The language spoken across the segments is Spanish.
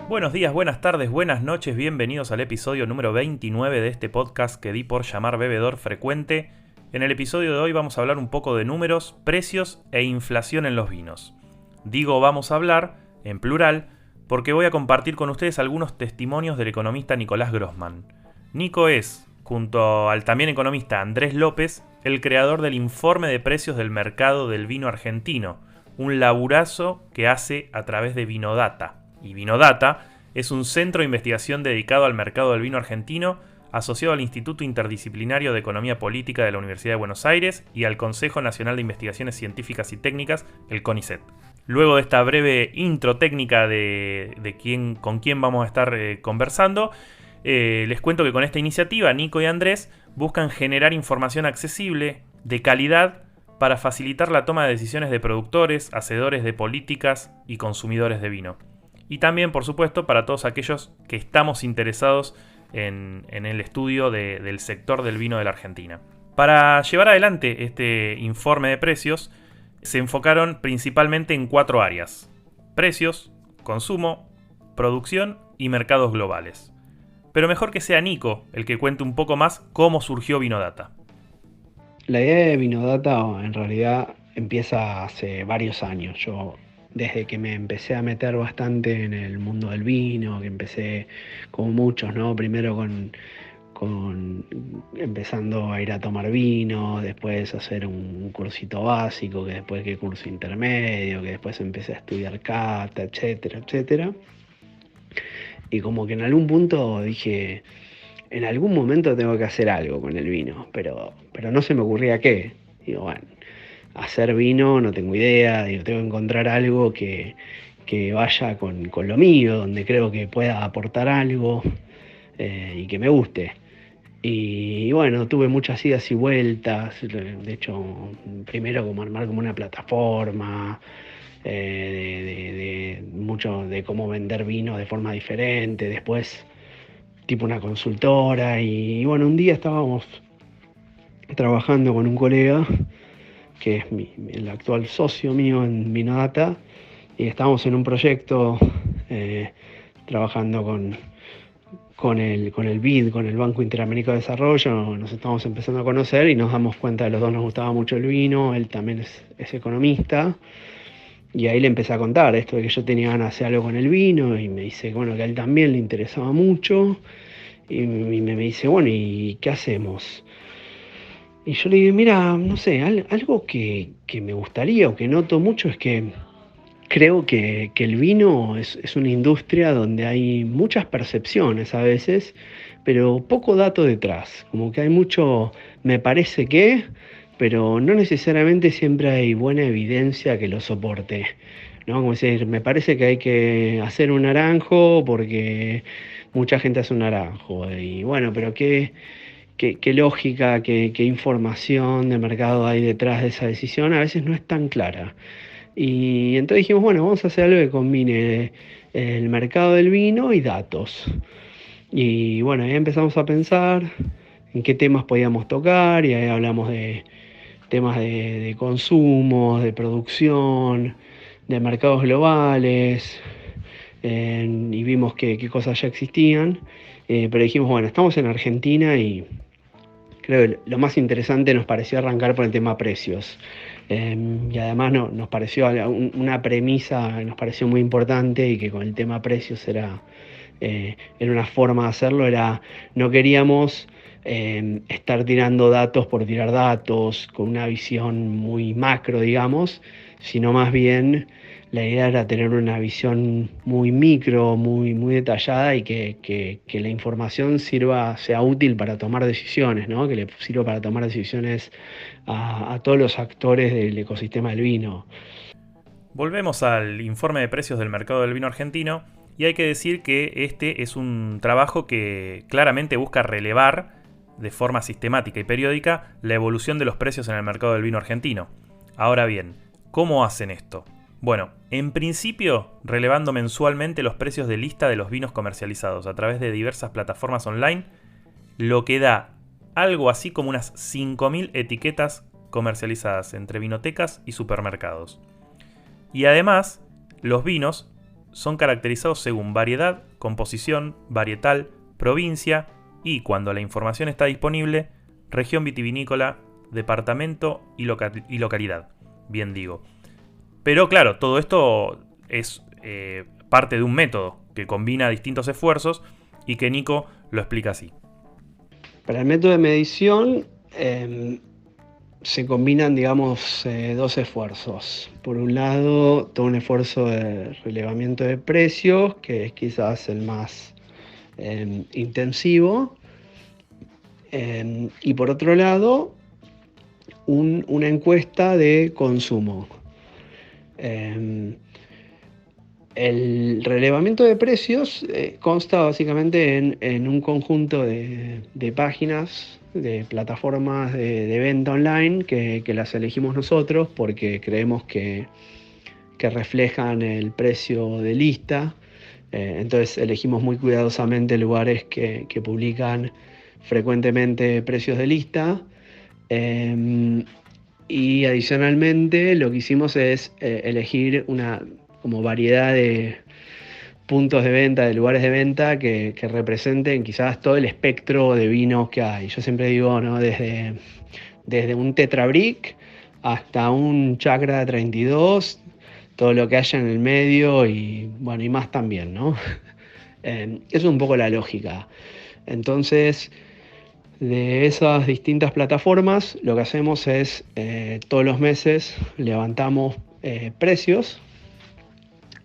Buenos días, buenas tardes, buenas noches, bienvenidos al episodio número 29 de este podcast que di por llamar Bebedor Frecuente. En el episodio de hoy vamos a hablar un poco de números, precios e inflación en los vinos. Digo vamos a hablar, en plural, porque voy a compartir con ustedes algunos testimonios del economista Nicolás Grossman. Nico es, junto al también economista Andrés López, el creador del informe de precios del mercado del vino argentino, un laburazo que hace a través de Vinodata. Y Vinodata es un centro de investigación dedicado al mercado del vino argentino, asociado al Instituto Interdisciplinario de Economía Política de la Universidad de Buenos Aires y al Consejo Nacional de Investigaciones Científicas y Técnicas, el CONICET. Luego de esta breve intro técnica con quién vamos a estar conversando, les cuento que con esta iniciativa Nico y Andrés buscan generar información accesible, de calidad, para facilitar la toma de decisiones de productores, hacedores de políticas y consumidores de vino. Y también, por supuesto, para todos aquellos que estamos interesados en el estudio del sector del vino de la Argentina. Para llevar adelante este informe de precios, se enfocaron principalmente en 4 áreas: precios, consumo, producción y mercados globales. Pero mejor que sea Nico el que cuente un poco más cómo surgió Vinodata. La idea de Vinodata en realidad empieza hace varios años. Yo desde que me empecé a meter bastante en el mundo del vino, que empecé como muchos, ¿no? Primero con empezando a ir a tomar vino, después hacer un cursito básico, que después que curso intermedio, que después empecé a estudiar cata, etcétera, etcétera. Y como que en algún punto dije, en algún momento tengo que hacer algo con el vino, pero no se me ocurría qué. Digo, bueno, hacer vino no tengo idea, digo, tengo que encontrar algo que vaya con lo mío, donde creo que pueda aportar algo y que me guste. Y bueno, tuve muchas idas y vueltas, de hecho, primero como armar como una plataforma, mucho de cómo vender vino de forma diferente, después tipo una consultora y bueno, un día estábamos trabajando con un colega que es el actual socio mío en Vinodata y estábamos en un proyecto trabajando con el BID, con el Banco Interamericano de Desarrollo. Nos estábamos empezando a conocer y nos damos cuenta que los dos nos gustaba mucho el vino. Él también es economista. Y ahí le empecé a contar esto de que yo tenía ganas de hacer algo con el vino y me dice bueno, que a él también le interesaba mucho. Y me dice, bueno, ¿y qué hacemos? Y yo le digo, mira, no sé, algo que me gustaría o que noto mucho es que creo que el vino es una industria donde hay muchas percepciones a veces, pero poco dato detrás. Como que hay mucho, me parece que, pero no necesariamente siempre hay buena evidencia que lo soporte. ¿No? Como decir, me parece que hay que hacer un naranjo porque mucha gente hace un naranjo. Y bueno, pero qué lógica, qué información de mercado hay detrás de esa decisión, a veces no es tan clara. Y entonces dijimos, bueno, vamos a hacer algo que combine el mercado del vino y datos. Y bueno, ahí empezamos a pensar en qué temas podíamos tocar y ahí hablamos de temas de consumo, de producción, de mercados globales, y vimos qué cosas ya existían, pero dijimos, bueno, estamos en Argentina y creo que lo más interesante nos pareció arrancar por el tema precios. Y además nos pareció una premisa, nos pareció muy importante y que con el tema precios era una forma de hacerlo, no queríamos estar tirando datos por tirar datos, con una visión muy macro, digamos, sino más bien la idea era tener una visión muy micro, muy detallada y que la información sea útil para tomar decisiones, ¿no? Que le sirva para tomar decisiones a todos los actores del ecosistema del vino. Volvemos al informe de precios del mercado del vino argentino y hay que decir que este es un trabajo que claramente busca relevar de forma sistemática y periódica la evolución de los precios en el mercado del vino argentino. Ahora bien, ¿cómo hacen esto? Bueno, en principio relevando mensualmente los precios de lista de los vinos comercializados a través de diversas plataformas online, lo que da algo así como unas 5.000 etiquetas comercializadas entre vinotecas y supermercados. Y además, los vinos son caracterizados según variedad, composición, varietal, provincia y, cuando la información está disponible, región vitivinícola, departamento y localidad. Bien digo. Pero claro, todo esto es parte de un método que combina distintos esfuerzos y que Nico lo explica así. Para el método de medición se combinan, digamos, dos esfuerzos. Por un lado, todo un esfuerzo de relevamiento de precios, que es quizás el más intensivo. Y por otro lado, una encuesta de consumo. El relevamiento de precios consta básicamente en un conjunto de páginas, de plataformas de venta online que las elegimos nosotros porque creemos que reflejan el precio de lista. Entonces elegimos muy cuidadosamente lugares que publican frecuentemente precios de lista. Y adicionalmente lo que hicimos es elegir una como variedad de puntos de venta, de lugares de venta que representen quizás todo el espectro de vinos que hay. Yo siempre digo, ¿no? Desde un Tetrabric hasta un Chakra 32, todo lo que haya en el medio y bueno, y más también, ¿no? Eso es un poco la lógica. Entonces, de esas distintas plataformas, lo que hacemos es todos los meses levantamos precios.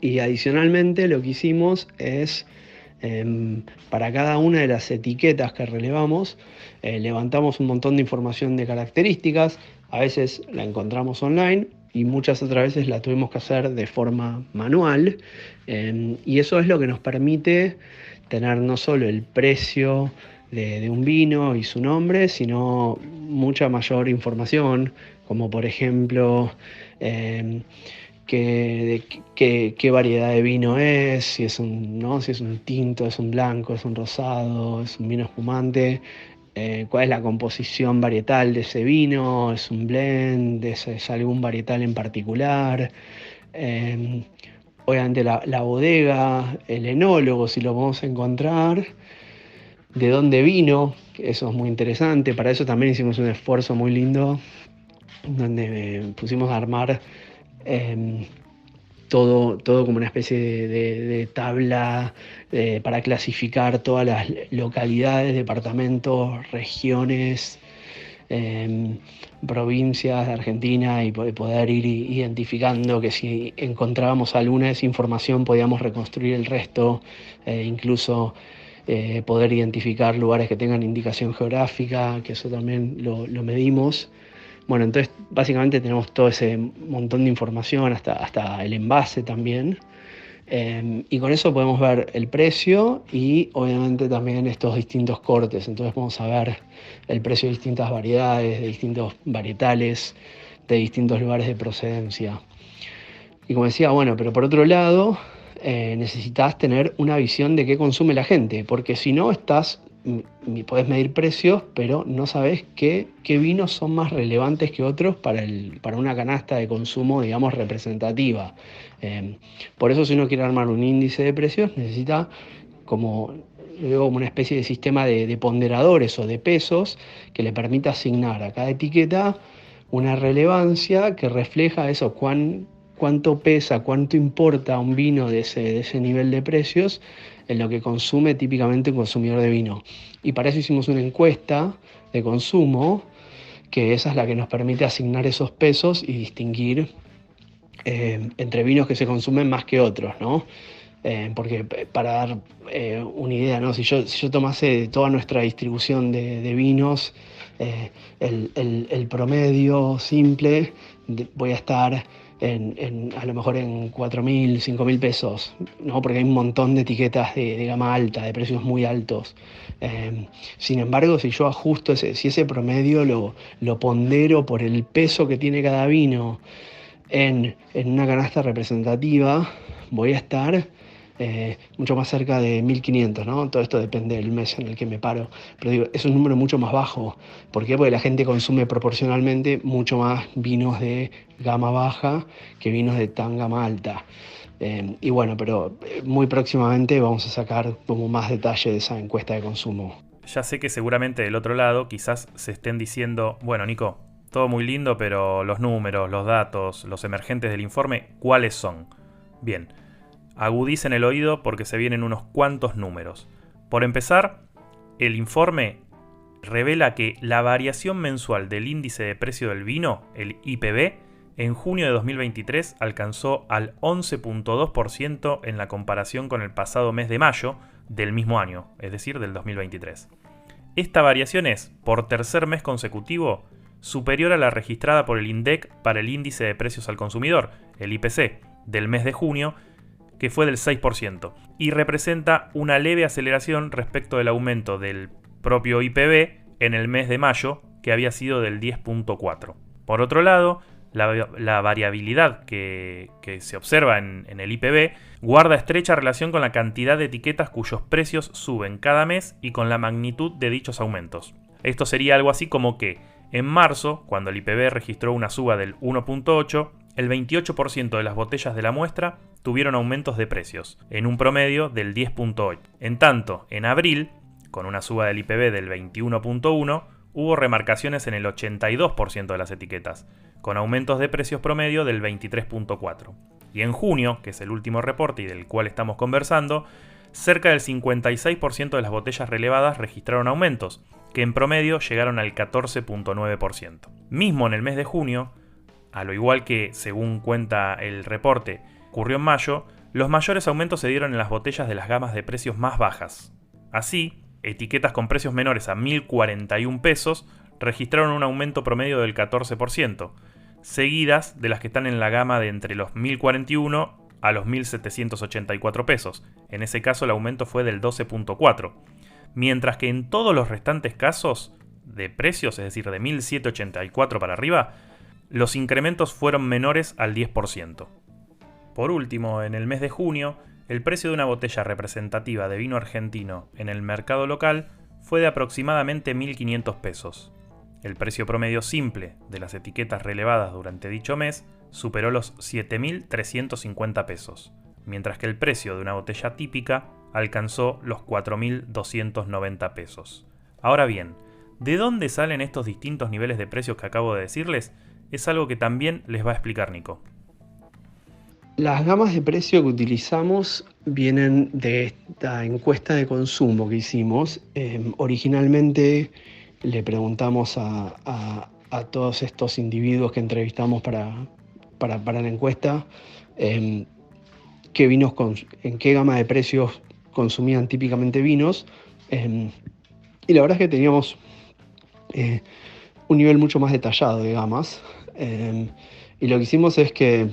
Y adicionalmente lo que hicimos es, para cada una de las etiquetas que relevamos, levantamos un montón de información de características. A veces la encontramos online y muchas otras veces la tuvimos que hacer de forma manual. Y eso es lo que nos permite tener no solo el precio de un vino y su nombre, sino mucha mayor información, como por ejemplo qué variedad de vino es, si es un tinto, es un blanco, es un rosado, es un vino espumante, cuál es la composición varietal de ese vino, es un blend, es algún varietal en particular, obviamente la bodega, el enólogo, si lo podemos encontrar, de dónde vino, que eso es muy interesante. Para eso también hicimos un esfuerzo muy lindo, donde pusimos a armar todo como una especie de tabla para clasificar todas las localidades, departamentos, regiones, provincias de Argentina, y poder ir identificando que si encontrábamos alguna de esa información podíamos reconstruir el resto, incluso poder identificar lugares que tengan indicación geográfica, que eso también lo medimos. Bueno, entonces básicamente tenemos todo ese montón de información, hasta el envase también. Y con eso podemos ver el precio y obviamente también estos distintos cortes. Entonces vamos a ver el precio de distintas variedades, de distintos varietales, de distintos lugares de procedencia. Y como decía, bueno, pero por otro lado, necesitas tener una visión de qué consume la gente, porque si no podés medir precios, pero no sabés qué vinos son más relevantes que otros para una canasta de consumo, digamos, representativa. Por eso, si uno quiere armar un índice de precios, necesita como una especie de sistema de ponderadores o de pesos que le permita asignar a cada etiqueta una relevancia que refleja eso, cuánto pesa, cuánto importa un vino de ese nivel de precios en lo que consume típicamente un consumidor de vino. Y para eso hicimos una encuesta de consumo, que esa es la que nos permite asignar esos pesos y distinguir entre vinos que se consumen más que otros, ¿no? Porque para dar una idea, ¿no? Si yo tomase toda nuestra distribución de vinos, el promedio simple, voy a estar a lo mejor en 4.000, 5.000 pesos, ¿no? Porque hay un montón de etiquetas de gama alta, de precios muy altos. Sin embargo, si yo ajusto si ese promedio lo pondero por el peso que tiene cada vino en una canasta representativa, voy a estar mucho más cerca de 1500, ¿no? Todo esto depende del mes en el que me paro. Pero digo, es un número mucho más bajo. ¿Por qué? Porque la gente consume proporcionalmente mucho más vinos de gama baja que vinos de tan gama alta. Y bueno, pero muy próximamente vamos a sacar como más detalle de esa encuesta de consumo. Ya sé que seguramente del otro lado quizás se estén diciendo, bueno, Nico, todo muy lindo, pero los números, los datos, los emergentes del informe, ¿cuáles son? Bien, agudicen el oído porque se vienen unos cuantos números. Por empezar, el informe revela que la variación mensual del índice de precio del vino, el IPB, en junio de 2023 alcanzó al 11.2% en la comparación con el pasado mes de mayo del mismo año, es decir, del 2023. Esta variación es, por tercer mes consecutivo, superior a la registrada por el INDEC para el índice de precios al consumidor, el IPC, del mes de junio, que fue del 6%, y representa una leve aceleración respecto del aumento del propio IPB en el mes de mayo, que había sido del 10.4%. Por otro lado, la variabilidad que se observa en el IPB guarda estrecha relación con la cantidad de etiquetas cuyos precios suben cada mes y con la magnitud de dichos aumentos. Esto sería algo así como que en marzo, cuando el IPB registró una suba del 1.8%, el 28% de las botellas de la muestra tuvieron aumentos de precios, en un promedio del 10.8%. En tanto, en abril, con una suba del IPB del 21.1%, hubo remarcaciones en el 82% de las etiquetas, con aumentos de precios promedio del 23.4%. Y en junio, que es el último reporte y del cual estamos conversando, cerca del 56% de las botellas relevadas registraron aumentos, que en promedio llegaron al 14.9%. Mismo en el mes de junio, a lo igual que, según cuenta el reporte, ocurrió en mayo, los mayores aumentos se dieron en las botellas de las gamas de precios más bajas. Así, etiquetas con precios menores a 1.041 pesos registraron un aumento promedio del 14%, seguidas de las que están en la gama de entre los 1.041 a los 1.784 pesos. En ese caso el aumento fue del 12.4%, mientras que en todos los restantes casos de precios, es decir, de 1.784 para arriba, los incrementos fueron menores al 10%. Por último, en el mes de junio, el precio de una botella representativa de vino argentino en el mercado local fue de aproximadamente 1.500 pesos. El precio promedio simple de las etiquetas relevadas durante dicho mes superó los 7.350 pesos, mientras que el precio de una botella típica alcanzó los 4.290 pesos. Ahora bien, ¿de dónde salen estos distintos niveles de precios que acabo de decirles? Es algo que también les va a explicar Nico. Las gamas de precio que utilizamos vienen de esta encuesta de consumo que hicimos. Originalmente le preguntamos a todos estos individuos que entrevistamos para la encuesta en qué gama de precios consumían típicamente vinos. Y la verdad es que teníamos un nivel mucho más detallado de gamas. Y lo que hicimos es que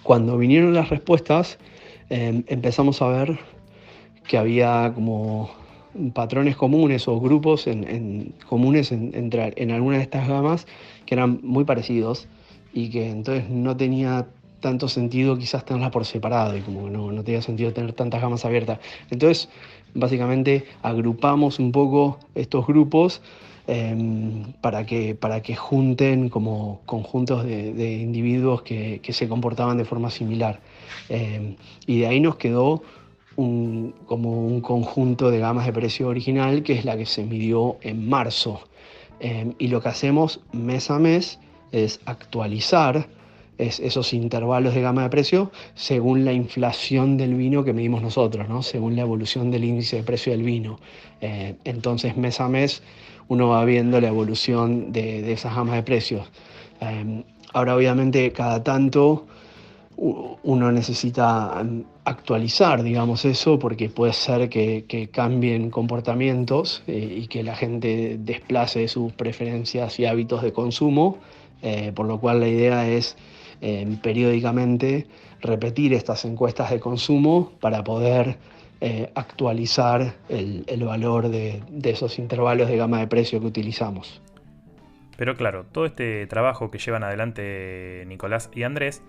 cuando vinieron las respuestas, empezamos a ver que había como patrones comunes o grupos comunes en alguna de estas gamas que eran muy parecidos y que entonces no tenía tanto sentido quizás tenerlas por separado y como no tenía sentido tener tantas gamas abiertas. Entonces, básicamente agrupamos un poco estos grupos para que junten como conjuntos de individuos que se comportaban de forma similar. Y de ahí nos quedó como un conjunto de gamas de precio original, que es la que se midió en marzo. Y lo que hacemos mes a mes es actualizar esos intervalos de gama de precio según la inflación del vino que medimos nosotros, ¿no? Según la evolución del índice de precio del vino. Entonces, mes a mes, uno va viendo la evolución de esas gamas de precios. Ahora, obviamente, cada tanto uno necesita actualizar, digamos, eso, porque puede ser que cambien comportamientos y que la gente desplace sus preferencias y hábitos de consumo, por lo cual la idea es periódicamente repetir estas encuestas de consumo para poder actualizar el valor de esos intervalos de gama de precio que utilizamos. Pero claro, todo este trabajo que llevan adelante Nicolás y Andrés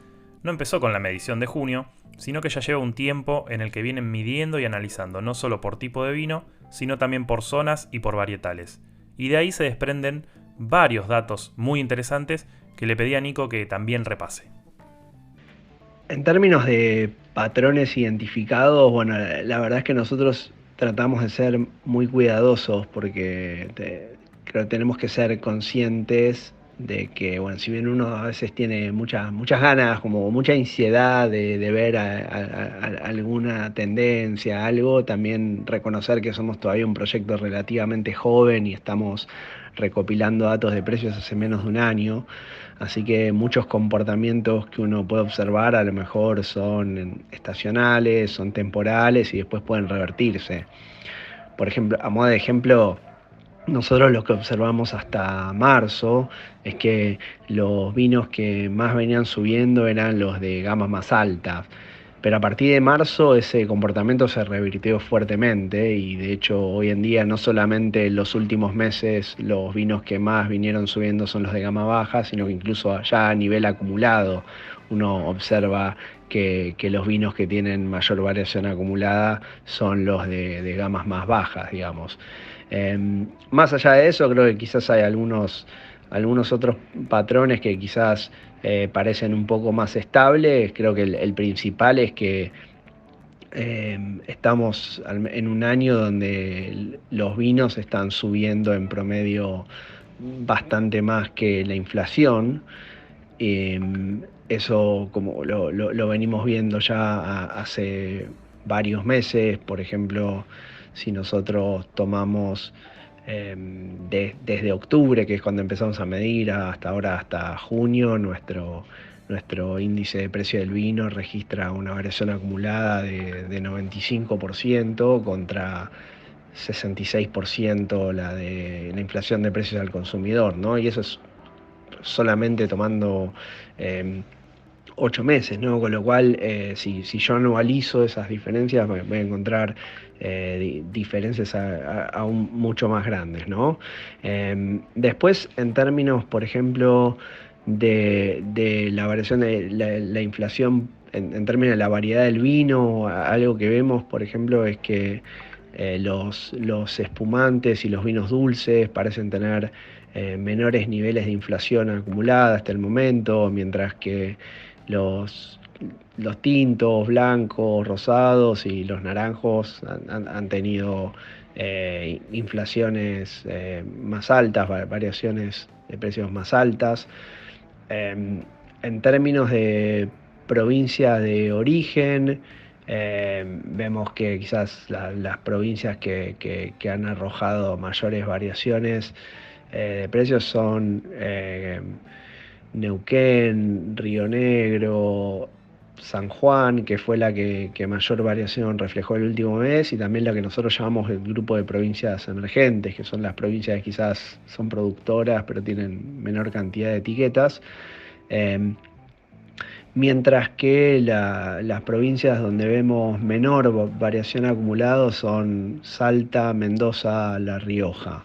no empezó con la medición de junio, sino que ya lleva un tiempo en el que vienen midiendo y analizando, no solo por tipo de vino, sino también por zonas y por varietales. Y de ahí se desprenden varios datos muy interesantes que le pedí a Nico que también repase. En términos de patrones identificados, bueno, la verdad es que nosotros tratamos de ser muy cuidadosos porque creo que tenemos que ser conscientes de que, bueno, si bien uno a veces tiene muchas ganas, como mucha ansiedad de ver alguna tendencia, algo, también reconocer que somos todavía un proyecto relativamente joven y estamos recopilando datos de precios hace menos de un año. Así que muchos comportamientos que uno puede observar a lo mejor son estacionales, son temporales y después pueden revertirse. Por ejemplo, a modo de ejemplo, nosotros lo que observamos hasta marzo es que los vinos que más venían subiendo eran los de gamas más altas. Pero a partir de marzo ese comportamiento se revirtió fuertemente y de hecho hoy en día no solamente en los últimos meses los vinos que más vinieron subiendo son los de gama baja, sino que incluso ya a nivel acumulado uno observa que los vinos que tienen mayor variación acumulada son los de gamas más bajas, digamos. Más allá de eso, creo que quizás hay algunos otros patrones que quizás parecen un poco más estables. Creo que el principal es que estamos en un año donde los vinos están subiendo en promedio bastante más que la inflación. Eso como lo venimos viendo ya hace varios meses. Por ejemplo, si nosotros tomamos desde octubre, que es cuando empezamos a medir, hasta ahora, hasta junio, nuestro índice de precio del vino registra una variación acumulada de 95% contra 66% la de la inflación de precios al consumidor, ¿no? Y eso es solamente tomando 8 meses, ¿no? Con lo cual, si yo anualizo esas diferencias, voy a encontrar diferencias aún mucho más grandes, ¿no? Después, en términos, por ejemplo, de la variación de la inflación, en términos de la variedad del vino, algo que vemos, por ejemplo, es que los espumantes y los vinos dulces parecen tener menores niveles de inflación acumulada hasta el momento, mientras que los tintos, blancos, rosados y los naranjos han tenido inflaciones más altas, variaciones de precios más altas. En términos de provincia de origen, vemos que quizás las provincias que han arrojado mayores variaciones de precios son Neuquén, Río Negro, San Juan, que fue la que mayor variación reflejó el último mes, y también la que nosotros llamamos el grupo de provincias emergentes, que son las provincias que quizás son productoras pero tienen menor cantidad de etiquetas. Mientras que las provincias donde vemos menor variación acumulada son Salta, Mendoza, La Rioja.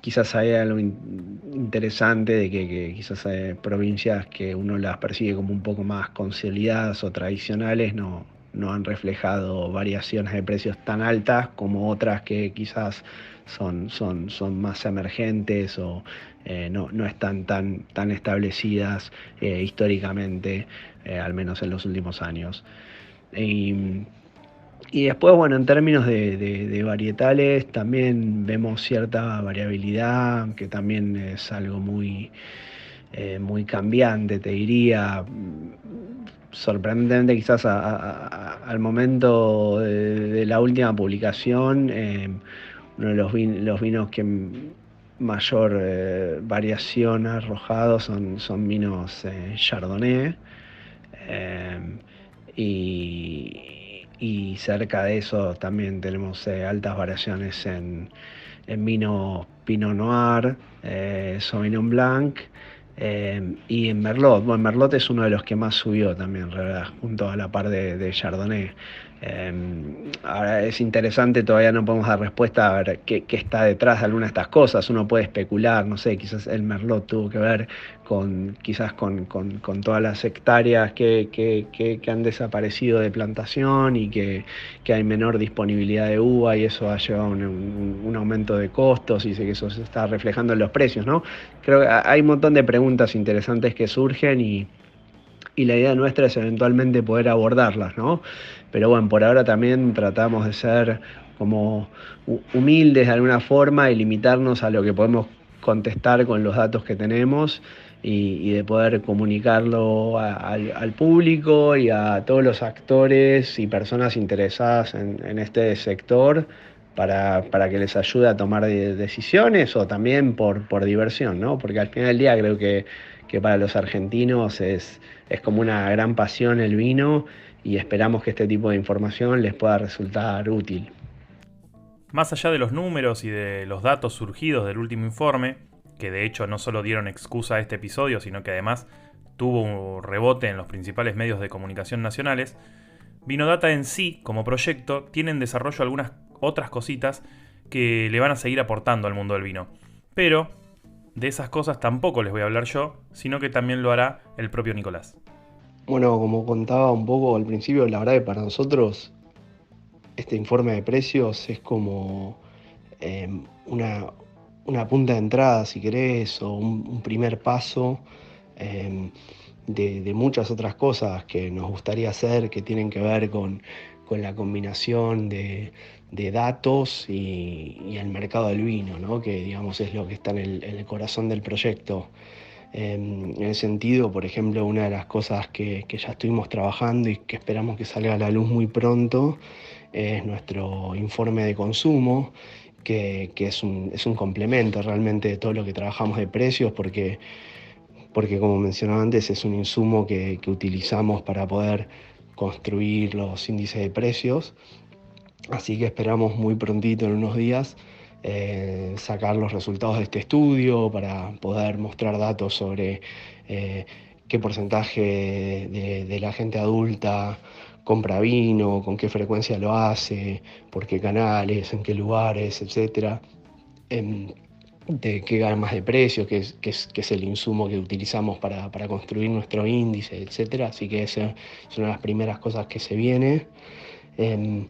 Quizás hay algo interesante de que quizás hay provincias que uno las percibe como un poco más consolidadas o tradicionales, no han reflejado variaciones de precios tan altas como otras que quizás son más emergentes o no están tan establecidas históricamente, al menos en los últimos años. Y después, bueno, en términos de varietales, también vemos cierta variabilidad, que también es algo muy cambiante, te diría. Sorprendentemente, quizás al momento de la última publicación, uno de los vinos que mayor variación ha arrojado son vinos Chardonnay. Y cerca de eso también tenemos altas variaciones en vino Pinot Noir, Sauvignon Blanc y en Merlot. Bueno, Merlot es uno de los que más subió también, ¿verdad? Junto a la par de Chardonnay. Ahora es interesante, todavía no podemos dar respuesta a ver qué está detrás de alguna de estas cosas. Uno puede especular, no sé, quizás el Merlot tuvo que ver quizás con todas las hectáreas que han desaparecido de plantación y que hay menor disponibilidad de uva, y eso ha llevado a un aumento de costos, y sé que eso se está reflejando en los precios, ¿no? Creo que hay un montón de preguntas interesantes que surgen, y la idea nuestra es eventualmente poder abordarlas, ¿no? Pero bueno, por ahora también tratamos de ser como humildes de alguna forma y limitarnos a lo que podemos contestar con los datos que tenemos, y de poder comunicarlo al público y a todos los actores y personas interesadas en este sector para que les ayude a tomar decisiones, o también por diversión, ¿no? Porque al final del día creo que para los argentinos es como una gran pasión el vino, y esperamos que este tipo de información les pueda resultar útil. Más allá de los números y de los datos surgidos del último informe, que de hecho no solo dieron excusa a este episodio, sino que además tuvo un rebote en los principales medios de comunicación nacionales, Vinodata en sí, como proyecto, tiene en desarrollo algunas otras cositas que le van a seguir aportando al mundo del vino. Pero de esas cosas tampoco les voy a hablar yo, sino que también lo hará el propio Nicolás. Bueno, como contaba un poco al principio, la verdad que para nosotros este informe de precios es como eh, una, una punta de entrada, si querés, o un primer paso eh, de muchas otras cosas que nos gustaría hacer, que tienen que ver con la combinación de datos y el mercado del vino, ¿no? Que digamos es lo que está en el corazón del proyecto. En ese sentido, por ejemplo, una de las cosas que ya estuvimos trabajando y que esperamos que salga a la luz muy pronto es nuestro informe de consumo, que es un complemento realmente de todo lo que trabajamos de precios, porque como mencionaba antes, es un insumo que utilizamos para poder construir los índices de precios. Así que esperamos muy prontito, en unos días, sacar los resultados de este estudio para poder mostrar datos sobre qué porcentaje de la gente adulta compra vino, con qué frecuencia lo hace, por qué canales, en qué lugares, etcétera. Em, de qué gamas de precio, que es el insumo que utilizamos para construir nuestro índice, etcétera. Así que esa es una de las primeras cosas que se viene. Em,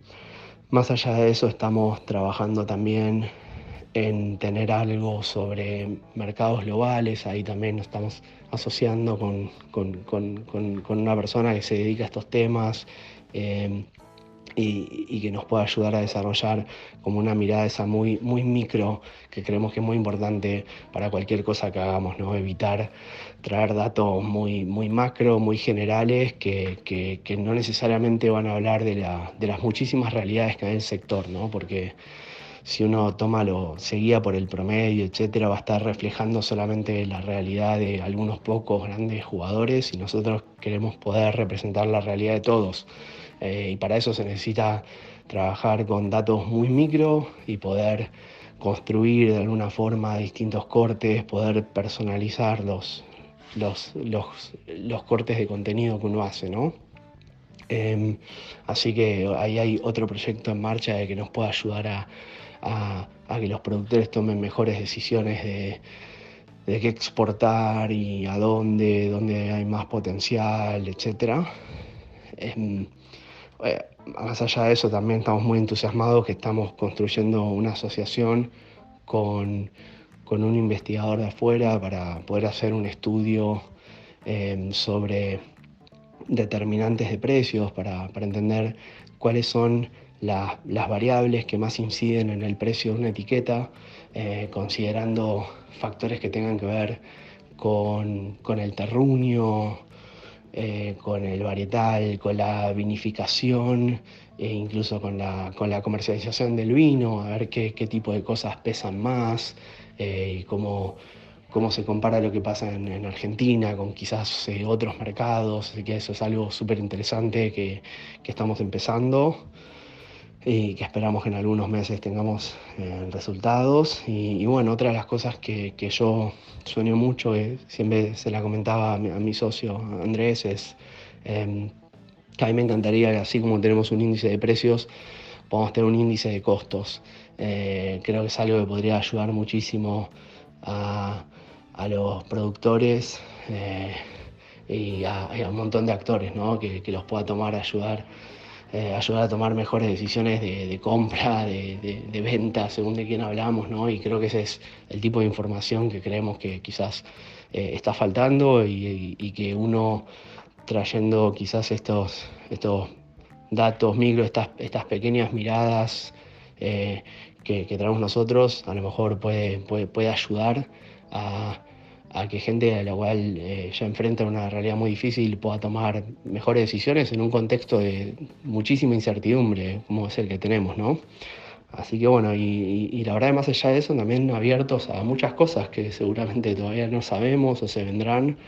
Más allá de eso, estamos trabajando también en tener algo sobre mercados globales. Ahí también nos estamos asociando con una persona que se dedica a estos temas, eh, y que nos pueda ayudar a desarrollar como una mirada esa muy, muy micro, que creemos que es muy importante para cualquier cosa que hagamos, ¿no? Evitar traer datos muy, muy macro, muy generales, que no necesariamente van a hablar de las muchísimas realidades que hay en el sector, ¿no? Porque si uno se guía por el promedio, etcétera, va a estar reflejando solamente la realidad de algunos pocos grandes jugadores, y nosotros queremos poder representar la realidad de todos. Y para eso se necesita trabajar con datos muy micro y poder construir de alguna forma distintos cortes, poder personalizar los cortes de contenido que uno hace, ¿no? Eh, Así que ahí hay otro proyecto en marcha de que nos pueda ayudar a que los productores tomen mejores decisiones de qué exportar y a dónde hay más potencial, etcétera. Eh, Más allá de eso, también estamos muy entusiasmados que estamos construyendo una asociación con un investigador de afuera para poder hacer un estudio sobre determinantes de precios, para entender cuáles son las variables que más inciden en el precio de una etiqueta, considerando factores que tengan que ver con el terruño, con el varietal, con la vinificación, e incluso con la comercialización del vino, a ver qué tipo de cosas pesan más, y cómo se compara lo que pasa en Argentina con quizás otros mercados. Así que eso es algo súper interesante que estamos empezando y que esperamos que en algunos meses tengamos resultados. Y bueno, otra de las cosas que yo sueño mucho, que siempre se la comentaba a mi socio Andrés, es que a mí me encantaría que, así como tenemos un índice de precios, podamos tener un índice de costos. Creo que es algo que podría ayudar muchísimo a, a los productores y a un montón de actores, ¿no? Que los pueda ayudar a tomar mejores decisiones de compra, de venta, según de quién hablamos, ¿no? Y creo que ese es el tipo de información que creemos que quizás está faltando y que uno trayendo quizás estos datos micro, estas pequeñas miradas que traemos nosotros, a lo mejor puede ayudar a que gente a la cual ya enfrenta una realidad muy difícil pueda tomar mejores decisiones en un contexto de muchísima incertidumbre, como es el que tenemos, ¿no? Así que bueno, y la verdad, más allá de eso, también abiertos a muchas cosas que seguramente todavía no sabemos o se vendrán.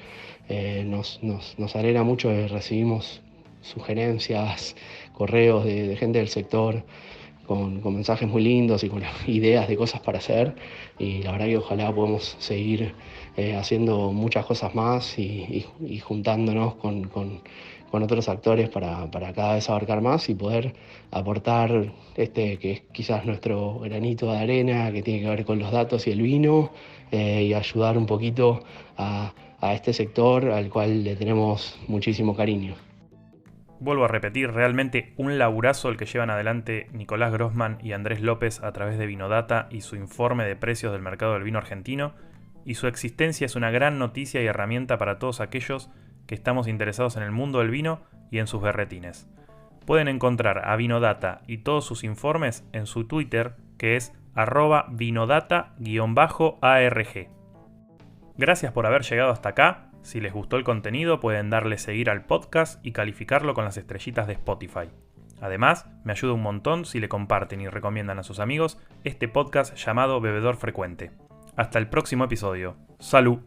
Nos alegra mucho que recibimos sugerencias, correos de gente del sector con mensajes muy lindos y con ideas de cosas para hacer, y la verdad que ojalá podamos seguir haciendo muchas cosas más y juntándonos con otros actores para cada vez abarcar más y poder aportar que es quizás nuestro granito de arena, que tiene que ver con los datos y el vino, y ayudar un poquito a este sector al cual le tenemos muchísimo cariño. Vuelvo a repetir, realmente un laburazo el que llevan adelante Nicolás Grossman y Andrés López a través de Vinodata y su informe de precios del mercado del vino argentino, y su existencia es una gran noticia y herramienta para todos aquellos que estamos interesados en el mundo del vino y en sus berretines. Pueden encontrar a Vinodata y todos sus informes en su Twitter, que es @vinodata_arg. Gracias por haber llegado hasta acá. Si les gustó el contenido, pueden darle seguir al podcast y calificarlo con las estrellitas de Spotify. Además, me ayuda un montón si le comparten y recomiendan a sus amigos este podcast llamado Bebedor Frecuente. Hasta el próximo episodio. ¡Salud!